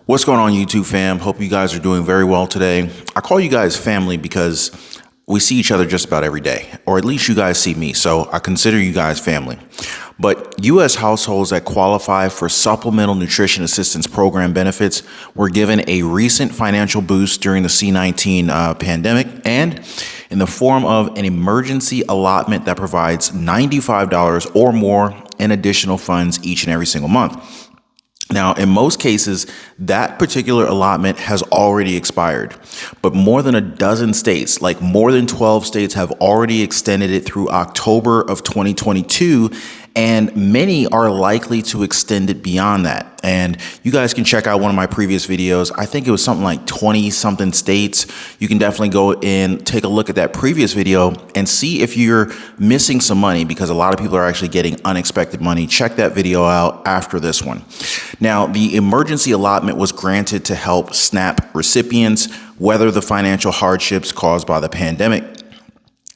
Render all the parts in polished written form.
What's going on, YouTube fam? Hope you guys are doing very well today. I call you guys family because we see each other just about every day, or at least you guys see me, so I consider you guys family. But U.S. households that qualify for Supplemental Nutrition Assistance Program benefits were given a recent financial boost during the C-19 pandemic, and in the form of an emergency allotment that provides $95 or more in additional funds each and every single month. Now, in most cases, that particular allotment has already expired, but more than a dozen states, like more than 12 states, have already extended it through October of 2022, and many are likely to extend it beyond that. And you guys can check out one of my previous videos. I think it was something like 20 something states. You can definitely go in, take a look at that previous video and see if you're missing some money, because a lot of people are actually getting unexpected money. Check that video out after this one. Now, the emergency allotment was granted to help SNAP recipients weather the financial hardships caused by the pandemic.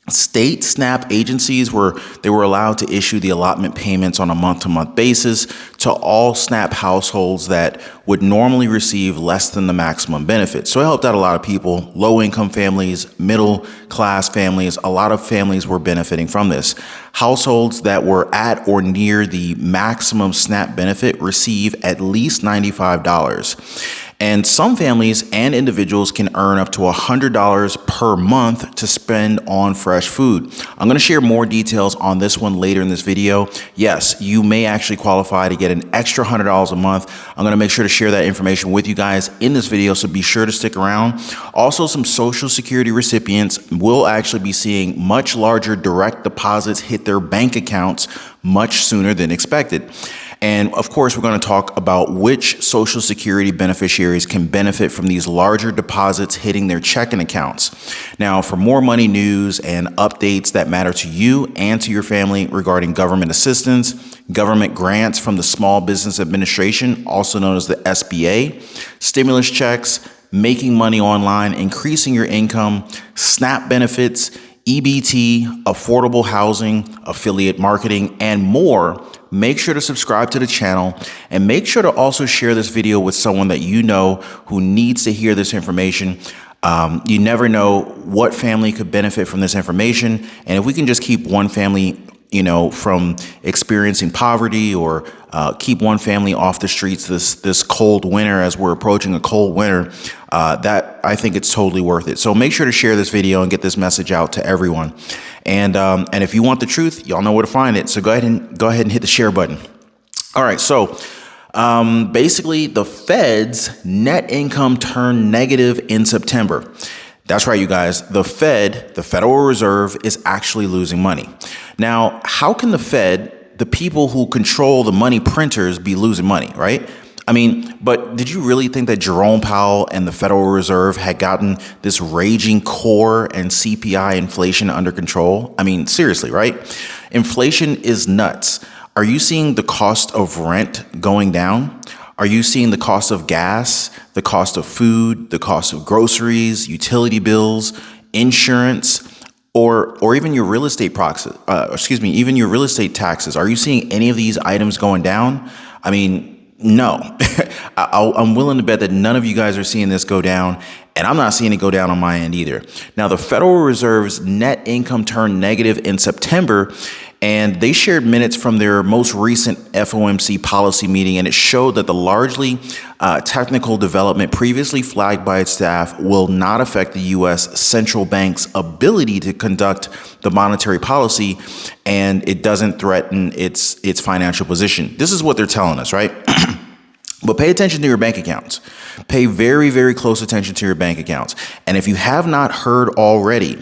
State SNAP agencies were allowed to issue the allotment payments on a month-to-month basis to all SNAP households that would normally receive less than the maximum benefit. So it helped out a lot of people, low-income families, middle-class families. A lot of families were benefiting from this. Households that were at or near the maximum SNAP benefit receive at least $95. And some families and individuals can earn up to $100 per month to spend on fresh food. I'm going to share more details on this one later in this video. Yes, you may actually qualify to get an extra $100 a month. I'm going to make sure to share that information with you guys in this video, so be sure to stick around. Also, some Social Security recipients will actually be seeing much larger direct deposits hit their bank accounts much sooner than expected. And of course, we're going to talk about which Social Security beneficiaries can benefit from these larger deposits hitting their checking accounts. Now, for more money news and updates that matter to you and to your family regarding government assistance, government grants from the Small Business Administration, also known as the SBA, stimulus checks, making money online, increasing your income, SNAP benefits, EBT, affordable housing, affiliate marketing, and more, make sure to subscribe to the channel, and make sure to also share this video with someone that you know who needs to hear this information. You never know what family could benefit from this information. And if we can just keep one family, from experiencing poverty, or keep one family off the streets this cold winter, as we're approaching a cold winter, that I think it's totally worth it. So make sure to share this video and get this message out to everyone. And if you want the truth, y'all know where to find it. So go ahead and hit the share button. All right. So basically, the Fed's net income turned negative in September. That's right, you guys. The Fed, the Federal Reserve, is actually losing money. Now, how can the Fed, the people who control the money printers, be losing money, right? But did you really think that Jerome Powell and the Federal Reserve had gotten this raging core and CPI inflation under control? Seriously, right? Inflation is nuts. Are you seeing the cost of rent going down? Are you seeing the cost of gas, the cost of food, the cost of groceries, utility bills, insurance, or even your real estate even your real estate taxes? Are you seeing any of these items going down? No. I'm willing to bet that none of you guys are seeing this go down, and I'm not seeing it go down on my end either. Now, the Federal Reserve's net income turned negative in September, and they shared minutes from their most recent FOMC policy meeting, and it showed that the largely technical development previously flagged by its staff will not affect the U.S. central bank's ability to conduct the monetary policy, and it doesn't threaten its financial position. This is what they're telling us, right? But pay attention to your bank accounts. Pay very, very close attention to your bank accounts. And if you have not heard already,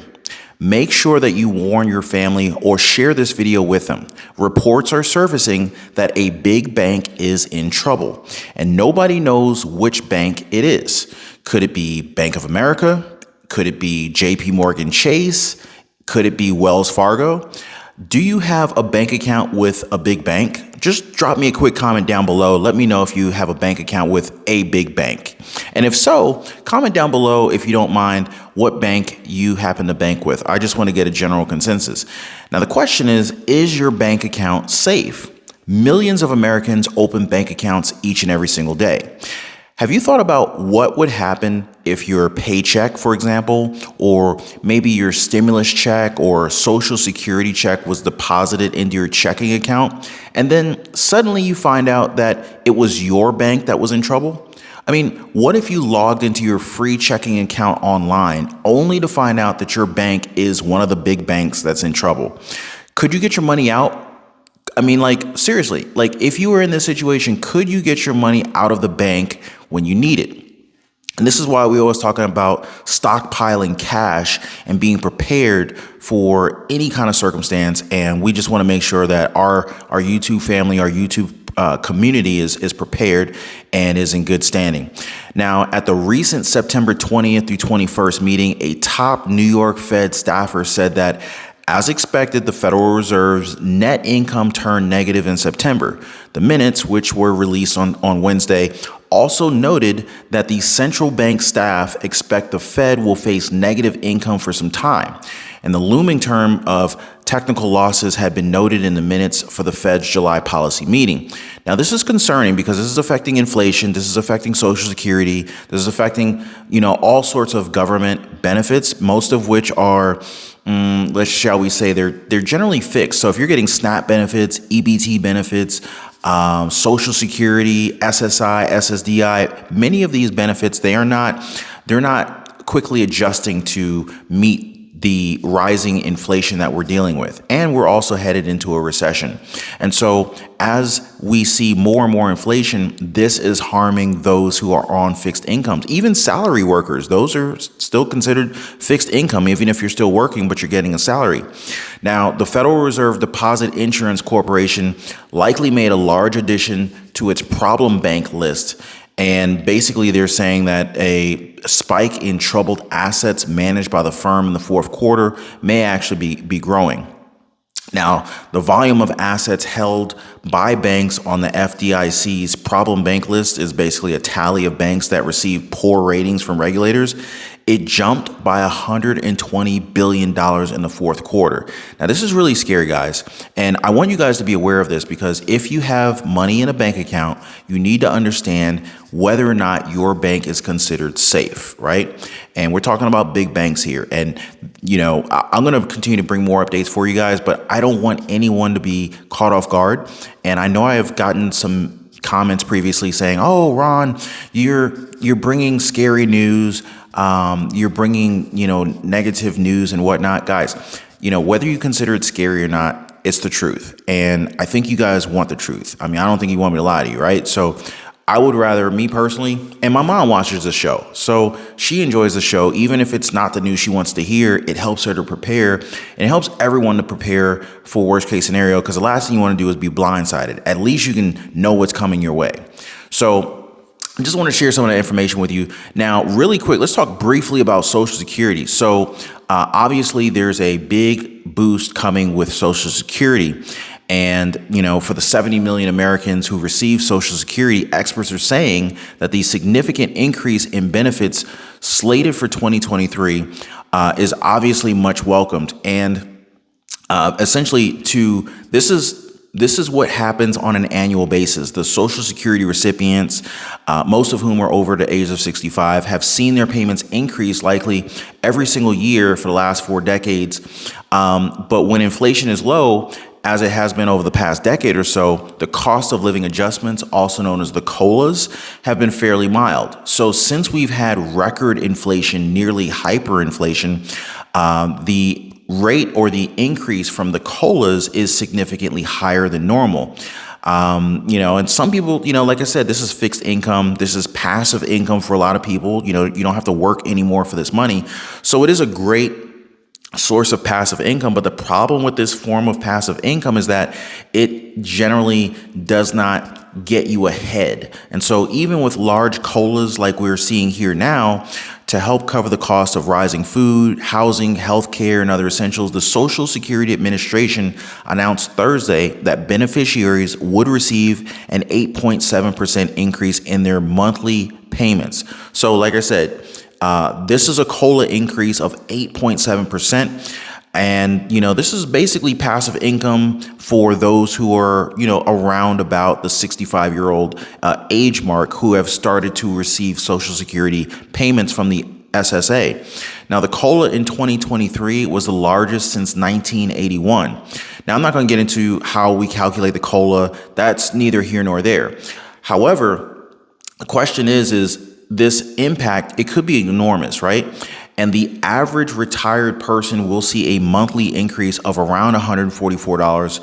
make sure that you warn your family or share this video with them. Reports are surfacing that a big bank is in trouble, and nobody knows which bank it is. Could it be Bank of America? Could it be JP Morgan Chase? Could it be Wells Fargo? Do you have a bank account with a big bank? Just drop me a quick comment down below. Let me know if you have a bank account with a big bank. And if so, comment down below, if you don't mind, what bank you happen to bank with. I just want to get a general consensus. Now, the question is your bank account safe? Millions of Americans open bank accounts each and every single day. Have you thought about what would happen if your paycheck, for example, or maybe your stimulus check or social security check was deposited into your checking account, and then suddenly you find out that it was your bank that was in trouble? I mean, what if you logged into your free checking account online only to find out that your bank is one of the big banks that's in trouble? Could you get your money out? I mean, like, seriously, like if you were in this situation, could you get your money out of the bank when you need it? And this is why we always talking about stockpiling cash and being prepared for any kind of circumstance. And we just want to make sure that our YouTube family, our YouTube community is prepared and is in good standing. Now, at the recent September 20th through 21st meeting, a top New York Fed staffer said that as expected, the Federal Reserve's net income turned negative in September. The minutes, which were released on Wednesday, also noted that the central bank staff expect the Fed will face negative income for some time. And the looming term of technical losses had been noted in the minutes for the Fed's July policy meeting. Now, this is concerning because this is affecting inflation. This is affecting Social Security. This is affecting, all sorts of government benefits, most of which are shall we say, they're generally fixed. So if you're getting SNAP benefits, EBT benefits, Social Security, SSI, SSDI, many of these benefits, they're not quickly adjusting to meet the rising inflation that we're dealing with. And we're also headed into a recession. And so as we see more and more inflation, this is harming those who are on fixed incomes. Even salary workers, those are still considered fixed income, even if you're still working, but you're getting a salary. Now, the Federal Reserve Deposit Insurance Corporation likely made a large addition to its problem bank list. And basically, they're saying that a spike in troubled assets managed by the firm in the fourth quarter may actually be growing. Now, the volume of assets held by banks on the FDIC's problem bank list is basically a tally of banks that receive poor ratings from regulators. It jumped by $120 billion in the fourth quarter. Now, this is really scary, guys. And I want you guys to be aware of this because if you have money in a bank account, you need to understand whether or not your bank is considered safe, right? And we're talking about big banks here. And, I'm going to continue to bring more updates for you guys, but I don't want anyone to be caught off guard. And I know I have gotten some comments previously saying, "Oh, Ron, you're bringing scary news. You're bringing, negative news and whatnot." Guys, whether you consider it scary or not, it's the truth. And I think you guys want the truth. I mean, I don't think you want me to lie to you, right? So I would rather, me personally, and my mom watches the show, so she enjoys the show. Even if it's not the news she wants to hear, it helps her to prepare, and it helps everyone to prepare for worst case scenario, because the last thing you want to do is be blindsided. At least you can know what's coming your way. So I just want to share some of that information with you. Now, really quick, let's talk briefly about Social Security. So obviously, there's a big boost coming with Social Security. And, for the 70 million Americans who receive Social Security, experts are saying that the significant increase in benefits slated for 2023 is obviously much welcomed. And essentially, this is what happens on an annual basis. The Social Security recipients, most of whom are over the age of 65, have seen their payments increase likely every single year for the last 4 decades. But when inflation is low, as it has been over the past decade or so, the cost of living adjustments, also known as the COLAs, have been fairly mild. So since we've had record inflation, nearly hyperinflation, the rate or the increase from the COLAs is significantly higher than normal. And some people, like I said, this is fixed income. This is passive income for a lot of people. You don't have to work anymore for this money. So it is a great source of passive income. But the problem with this form of passive income is that it generally does not get you ahead. And so even with large COLAs like we're seeing here now, to help cover the cost of rising food, housing, healthcare, and other essentials, the Social Security Administration announced Thursday that beneficiaries would receive an 8.7% increase in their monthly payments. So like I said, this is a COLA increase of 8.7%. And, this is basically passive income for those who are, around about the 65-year-old age mark who have started to receive Social Security payments from the SSA. Now, the COLA in 2023 was the largest since 1981. Now, I'm not going to get into how we calculate the COLA. That's neither here nor there. However, the question is this impact, it could be enormous, right? And the average retired person will see a monthly increase of around $144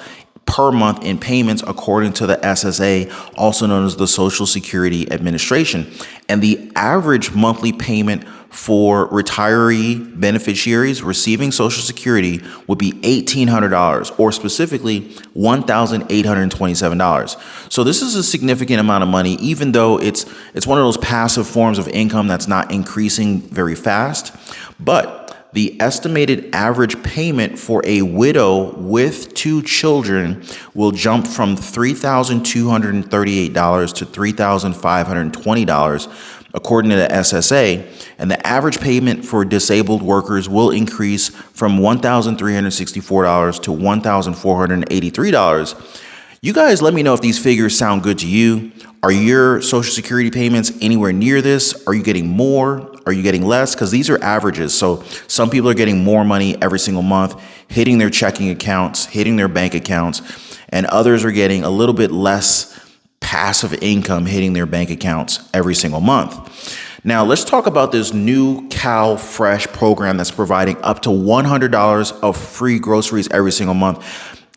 per month in payments, according to the SSA, also known as the Social Security Administration. And the average monthly payment for retiree beneficiaries receiving Social Security would be $1,800, or specifically $1,827. So this is a significant amount of money, even though it's one of those passive forms of income that's not increasing very fast. But the estimated average payment for a widow with 2 children will jump from $3,238 to $3,520, according to the SSA, and the average payment for disabled workers will increase from $1,364 to $1,483. You guys let me know if these figures sound good to you. Are your Social Security payments anywhere near this? Are you getting more? Are you getting less? Because these are averages. So some people are getting more money every single month, hitting their checking accounts, hitting their bank accounts, and others are getting a little bit less passive income hitting their bank accounts every single month. Now, let's talk about this new Cal Fresh program that's providing up to $100 of free groceries every single month.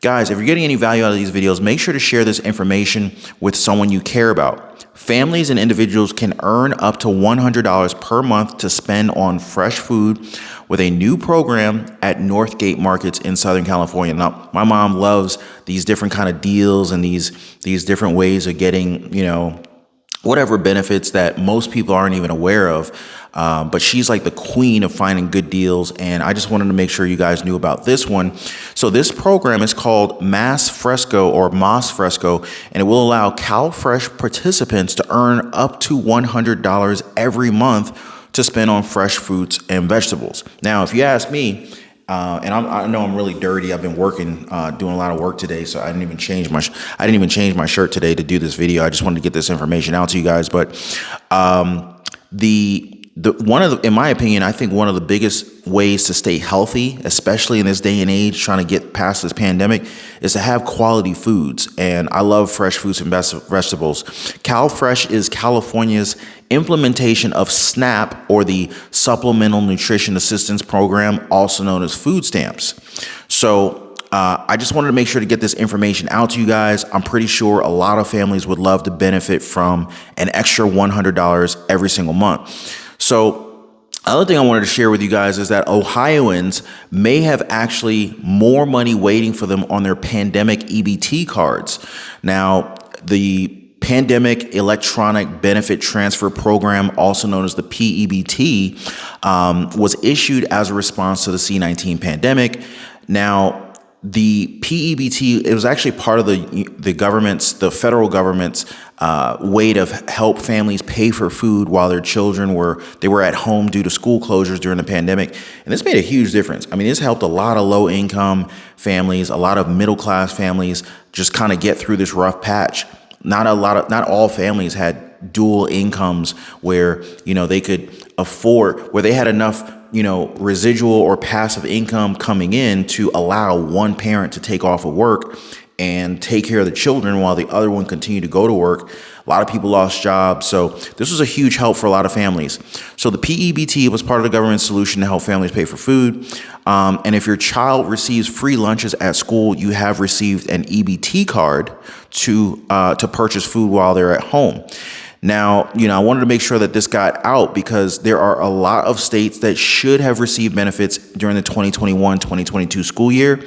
Guys, if you're getting any value out of these videos, make sure to share this information with someone you care about. Families and individuals can earn up to $100 per month to spend on fresh food with a new program at Northgate Markets in Southern California. Now, my mom loves these different kind of deals and these different ways of getting, whatever benefits that most people aren't even aware of. But she's like the queen of finding good deals. And I just wanted to make sure you guys knew about this one. So this program is called Mas Fresco, or Mas Fresco, and it will allow CalFresh participants to earn up to $100 every month to spend on fresh fruits and vegetables. Now, if you ask me, and I know I'm really dirty. I've been working, doing a lot of work today, so I didn't even change my shirt today to do this video. I just wanted to get this information out to you guys. But in my opinion, I think one of the biggest ways to stay healthy, especially in this day and age, trying to get past this pandemic, is to have quality foods. And I love fresh fruits and vegetables. CalFresh is California's implementation of SNAP, or the Supplemental Nutrition Assistance Program, also known as food stamps. So I just wanted to make sure to get this information out to you guys. I'm pretty sure a lot of families would love to benefit from an extra $100 every single month. So other thing I wanted to share with you guys is that Ohioans may have actually more money waiting for them on their pandemic EBT cards. Now, the Pandemic Electronic Benefit Transfer Program, also known as the PEBT, was issued as a response to the C-19 pandemic. Now, the PEBT, it was actually part of the federal government's way to help families pay for food while their children were at home due to school closures during the pandemic. And this made a huge difference. I mean, this helped a lot of low income families, a lot of middle class families just kind of get through this rough patch. Not all families had dual incomes where, they could afford, where they had enough, residual or passive income coming in to allow one parent to take off of work and take care of the children while the other one continued to go to work. A lot of people lost jobs. So this was a huge help for a lot of families. So the PEBT was part of the government's solution to help families pay for food. And if your child receives free lunches at school, you have received an EBT card to purchase food while they're at home. Now, I wanted to make sure that this got out because there are a lot of states that should have received benefits during the 2021-2022 school year.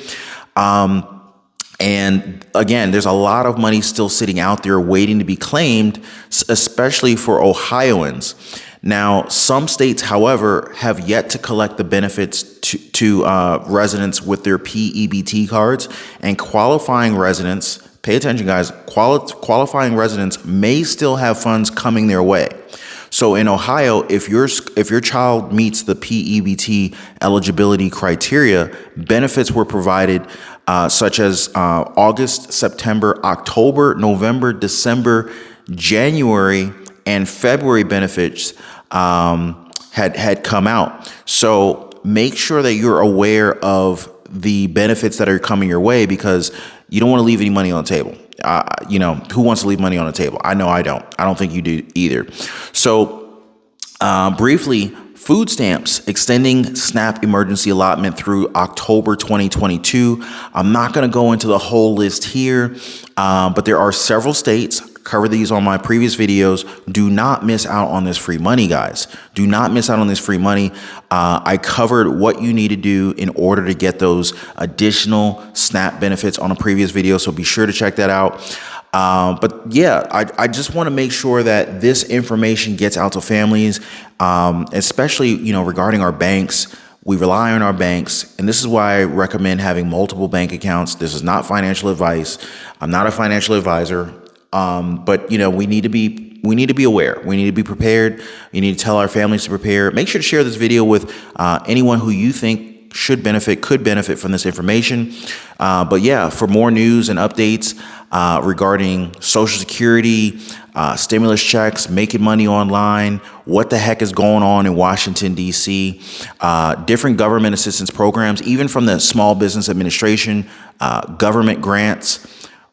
And again, there's a lot of money still sitting out there waiting to be claimed, especially for Ohioans. Now, some states, however, have yet to collect the benefits to residents with their PEBT cards, and qualifying residents, pay attention guys, qualifying residents may still have funds coming their way. So in Ohio, if your child meets the PEBT eligibility criteria, benefits were provided such as August, September, October, November, December, January, and February benefits had come out. So make sure that you're aware of the benefits that are coming your way, because you don't want to leave any money on the table. Who wants to leave money on the table? I know I don't. I don't think you do either. So briefly, food stamps extending SNAP emergency allotment through October 2022. I'm not going to go into the whole list here, but there are several states. Cover these on my previous videos. Do not miss out on this free money, guys. Do not miss out on this free money. I covered what you need to do in order to get those additional SNAP benefits on a previous video, so be sure to check that out. But yeah, I just want to make sure that this information gets out to families, especially, regarding our banks. We rely on our banks, and this is why I recommend having multiple bank accounts. This is not financial advice. I'm not a financial advisor. But we need to be aware. We need to be prepared. You need to tell our families to prepare. Make sure to share this video with anyone who you think could benefit from this information. But yeah, for more news and updates regarding Social Security, stimulus checks, making money online, what the heck is going on in Washington, D.C., different government assistance programs, even from the Small Business Administration, government grants,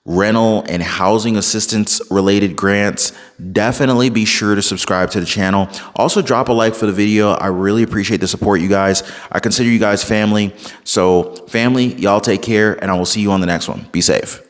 rental and housing assistance related grants, definitely be sure to subscribe to the channel. Also, drop a like for the video. I really appreciate the support, you guys. I consider you guys family. So family, y'all take care, and I will see you on the next one. Be safe.